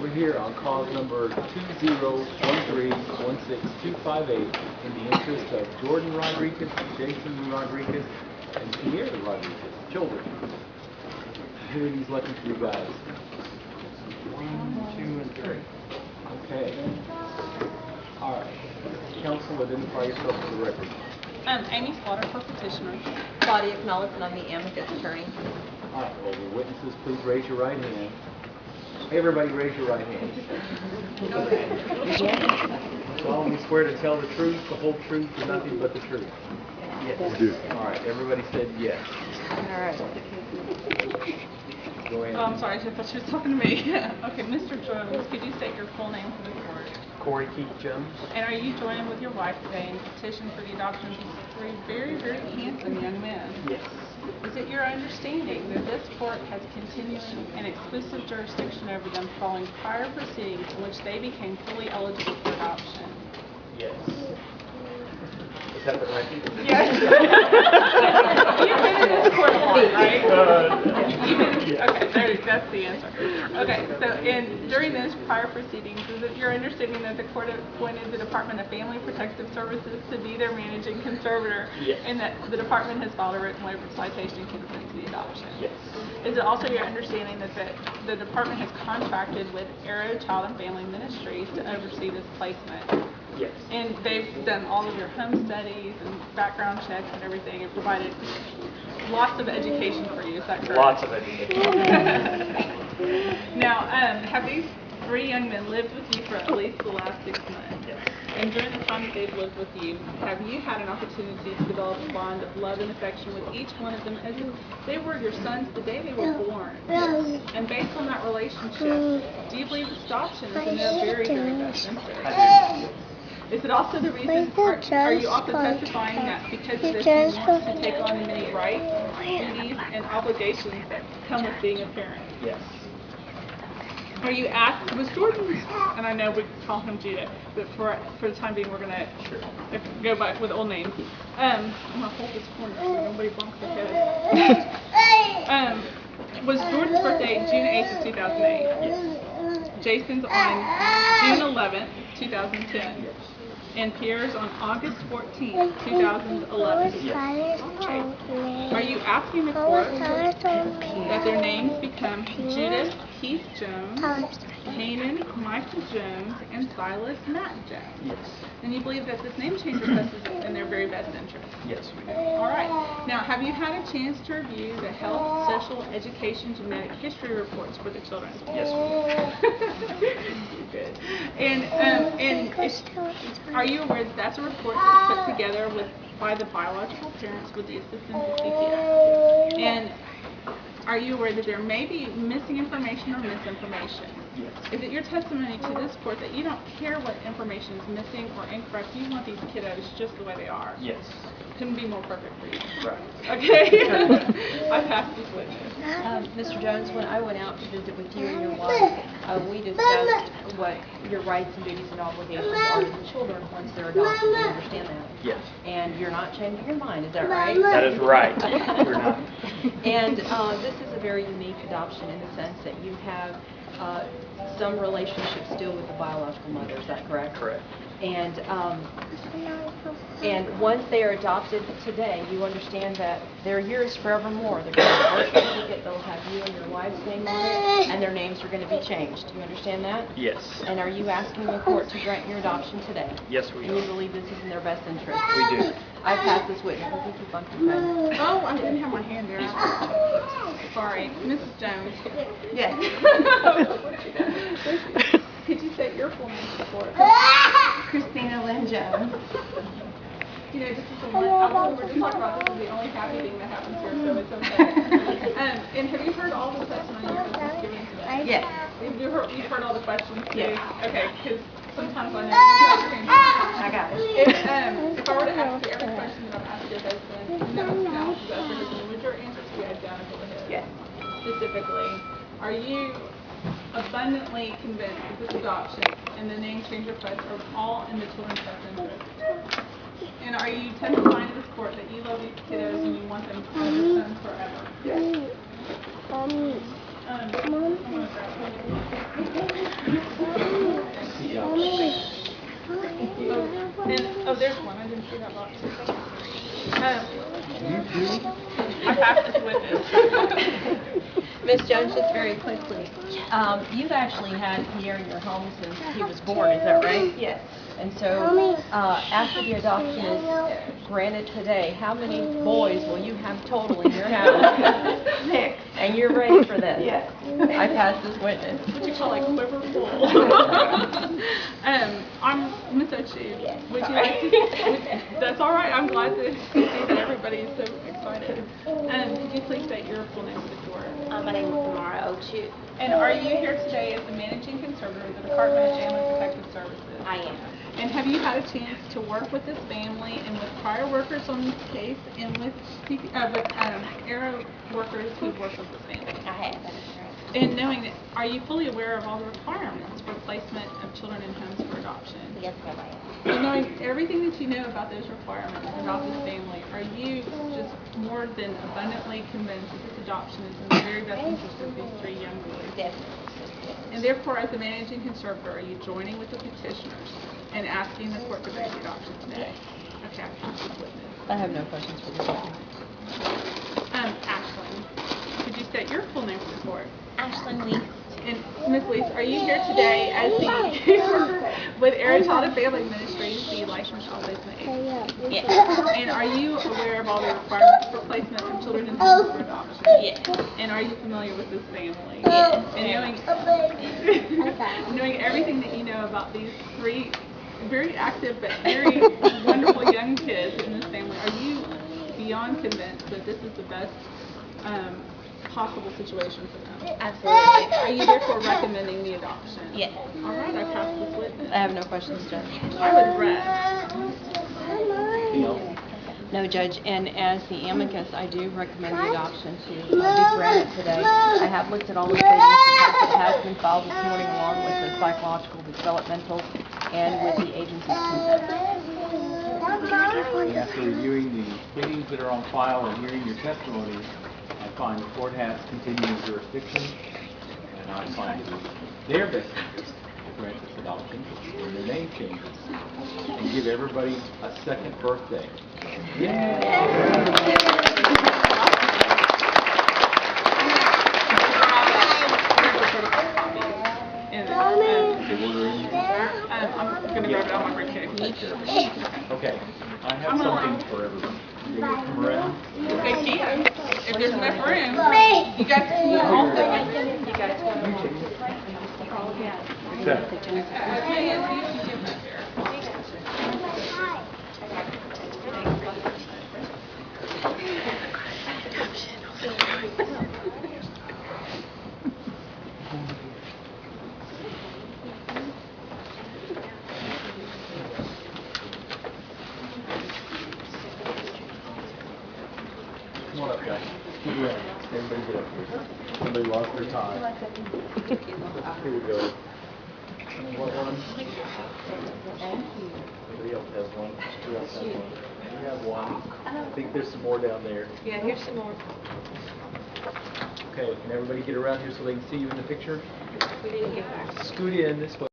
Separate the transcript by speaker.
Speaker 1: We're here on cause number 2013-16258 in the interest of Jordan Rodriguez, Jason Rodriguez, and Kiera Rodriguez, children. Who are these lucky three guys?
Speaker 2: 1, 2, and 3.
Speaker 1: Okay. All right. Counsel, identify yourself for the record.
Speaker 3: Amy Slaughter for petitioner.
Speaker 4: Claudia Knowles, and I'm the amicus attorney.
Speaker 1: All right. Well, the witnesses, please raise your right hand. Everybody raise your right hand. Solemnly swear to tell the truth, the whole truth, and nothing but the truth. Yes. All right. Everybody said yes.
Speaker 4: All right.
Speaker 1: Go ahead.
Speaker 3: Oh, I'm sorry, I thought she was talking to me. Okay, Mr. Jones, could you state your full name for the court?
Speaker 2: Corey Keith Jones.
Speaker 3: And are you joining with your wife today in petition for the adoption of these three very, very handsome young men?
Speaker 2: Yes.
Speaker 3: Is it your understanding that this court has continuing and exclusive jurisdiction over them following prior proceedings in which they became fully eligible for adoption?
Speaker 2: Yes. Is that the right?
Speaker 3: Yes. You've been in this court a lot, right?
Speaker 2: Yes.
Speaker 3: Okay, that's the answer. Okay, so during those prior proceedings, is it your understanding that the court appointed the Department of Family Protective Services to be their managing conservator?
Speaker 2: Yes.
Speaker 3: And that the department has filed a written waiver of citation consent to the adoption?
Speaker 2: Yes.
Speaker 3: Is it also your understanding that the department has contracted with Arrow Child and Family Ministries to oversee this placement?
Speaker 2: Yes.
Speaker 3: And they've done all of your home studies and background checks and everything and provided lots of education for you, is that correct?
Speaker 2: Lots of education.
Speaker 3: Now, have these three young men lived with you for at least the last 6 months?
Speaker 2: Yes.
Speaker 3: And during the time that they've lived with you, have you had an opportunity to develop a bond of love and affection with each one of them as if they were your sons the day they were born?
Speaker 2: Yes.
Speaker 3: And based on that relationship, do you believe adoption is in their very, very best interest?
Speaker 2: I do.
Speaker 3: Is it also the reason, are you also testifying that because of this you want to take on the many rights, duties, and obligations that come with being a parent?
Speaker 2: Yes.
Speaker 3: Are you asked, was Jordan, and I know we call him Judah, but for the time being we're going to go back with old names. I'm going to hold this corner so nobody bonks their head. Was Jordan's birthday June 8th of 2008?
Speaker 2: Yes.
Speaker 3: Jason's on June 11th, 2010.
Speaker 2: Yes.
Speaker 3: And Pierre's on August 14th, 2011.
Speaker 2: Yes.
Speaker 3: Are you asking the court that their names become Judith Keith Jones, Canaan Michael Jones, and Silas Matt Jones?
Speaker 2: Yes.
Speaker 3: And you believe that this name change request is in their very best interest?
Speaker 2: Yes, we do.
Speaker 3: All right. Now, have you had a chance to review the health, social, education, genetic history reports for the children?
Speaker 2: Yes, we
Speaker 3: Good. And are you aware that that's a report that's put together by the biological parents with the assistance of CPS? And are you aware that there may be missing information or misinformation?
Speaker 2: Yes.
Speaker 3: Is it your testimony to this court that you don't care what information is missing or incorrect? You want these kiddos just the way they are?
Speaker 2: Yes.
Speaker 3: Couldn't be more perfect for you.
Speaker 2: Right.
Speaker 3: Okay. I passed this witness.
Speaker 4: Mr. Jones, when I went out to visit with you and your wife, we discussed what your rights and duties and obligations are to the children once they're adopted. You understand that?
Speaker 2: Yes.
Speaker 4: And you're not changing your mind, is that right?
Speaker 2: That is right. We're not.
Speaker 4: And this is a very unique adoption in the sense that you have some relationship still with the biological mother, is that correct?
Speaker 2: Correct.
Speaker 4: And once they are adopted today, you understand that they're yours forevermore. They're going to have a birth certificate, they'll have you and your wife's name on it, and their names are going to be changed. Do you understand that?
Speaker 2: Yes.
Speaker 4: And are you asking the court to grant your adoption today?
Speaker 2: Yes, we
Speaker 4: And you
Speaker 2: are.
Speaker 4: believe this is in their best interest?
Speaker 2: We do.
Speaker 4: I pass this witness. If you keep on complaining.
Speaker 3: Oh, I didn't have my hand there. Sorry. Mrs. Jones.
Speaker 4: Yes.
Speaker 3: Could you say your full name before?
Speaker 4: Christina Lynn Jones.
Speaker 3: You know, this is the one, we were just talking about, this is the only happy thing that happens here, so it's okay. And have you heard all the testimony you've been giving today?
Speaker 4: Yes.
Speaker 3: You've heard all the questions too?
Speaker 4: Yes.
Speaker 3: Okay, because sometimes I know you have your hand.
Speaker 4: I got it.
Speaker 3: If I were to ask you every question that I've asked your husband, would your answers be identical to his?
Speaker 4: Yes.
Speaker 3: Specifically, are you abundantly convinced that this adoption and the name change request are all in the children's best interest? And are you testifying to this court that you love these kiddos and you want them as your sons forever?
Speaker 2: Yes.
Speaker 3: I'm gonna grab one. me see that box. I passed this witness.
Speaker 4: Ms. Jones, just very quickly, you've actually had Pierre in your home since he was born, is that right?
Speaker 2: Yes.
Speaker 4: And so, after the adoption is granted today, how many boys will you have total in your house?
Speaker 2: 6.
Speaker 4: And you're ready for this?
Speaker 2: Yes.
Speaker 4: I pass this witness.
Speaker 3: What you call a quiver full. I'm Miss Ochu. Would you like to? That's all right. I'm glad to see that everybody is so excited. Could you please state your full name for the court?
Speaker 5: My name is Samara Ochu.
Speaker 3: And are you here today as the managing conservator of the Department of Family Protective Services?
Speaker 5: I am.
Speaker 3: And have you had a chance to work with this family and with prior workers on this case and with ARROW workers who work with this family?
Speaker 5: I have. That is correct.
Speaker 3: And knowing that, are you fully aware of all the requirements for placement of children in homes for adoption?
Speaker 5: Yes, ma'am, I am.
Speaker 3: And knowing everything that you know about those requirements about this family, are you just more than abundantly convinced that this adoption is in the very best interest of these 3 young boys?
Speaker 5: Definitely.
Speaker 3: And therefore, as the managing conservator, are you joining with the petitioners and asking the court to grant the adoption today? Okay, I pass this witness.
Speaker 4: I have no questions for this witness.
Speaker 3: Ashlyn, could you state your full name for the court?
Speaker 5: Ashlyn Lee.
Speaker 3: And Ms. Lees, are you here today as the caseworker with ARROW Child and Family Ministries, the licensed child placement agency?
Speaker 5: Yes.
Speaker 3: And are you aware of all the requirements for placement of children in homes for adoption?
Speaker 5: Yes.
Speaker 3: And are you familiar with this family?
Speaker 5: Yes.
Speaker 3: And knowing everything that you know about these 3 very active but very wonderful young kids in this family, are you beyond convinced that this is the best possible situation for them?
Speaker 5: Absolutely.
Speaker 3: Are you therefore recommending the adoption?
Speaker 5: Yes.
Speaker 3: All right, I pass this witness.
Speaker 4: I have no questions, Judge.
Speaker 3: I would rest.
Speaker 1: Anything else?
Speaker 4: No, Judge, and as the amicus, I do recommend the adoption to be granted today. I have looked at all the statements, it has been filed this morning along with the psychological, the developmental, and with the agency's consent.
Speaker 1: And after reviewing the pleadings that are on file and hearing your testimony, I find the court has continuing jurisdiction, and I find it is their best interest to grant this adoption when their name changes and give everybody a second birthday.
Speaker 3: I'm going to grab it out of my briefcase.
Speaker 1: Okay, I have something for everyone. You can come around.
Speaker 3: They can, if there's enough room. You guys can all things. You guys can all
Speaker 1: Accept.
Speaker 3: as many as you can give back there.
Speaker 1: Come on up, guys. Get around. Everybody get up here. Somebody lost their tie. Here we go. What one? Somebody else has one. Who else has one? We have one. I think there's some more down there.
Speaker 5: Yeah, here's some more.
Speaker 1: Okay, can everybody get around here so they can see you in the picture?
Speaker 5: We didn't get back.
Speaker 1: Scoot in this way.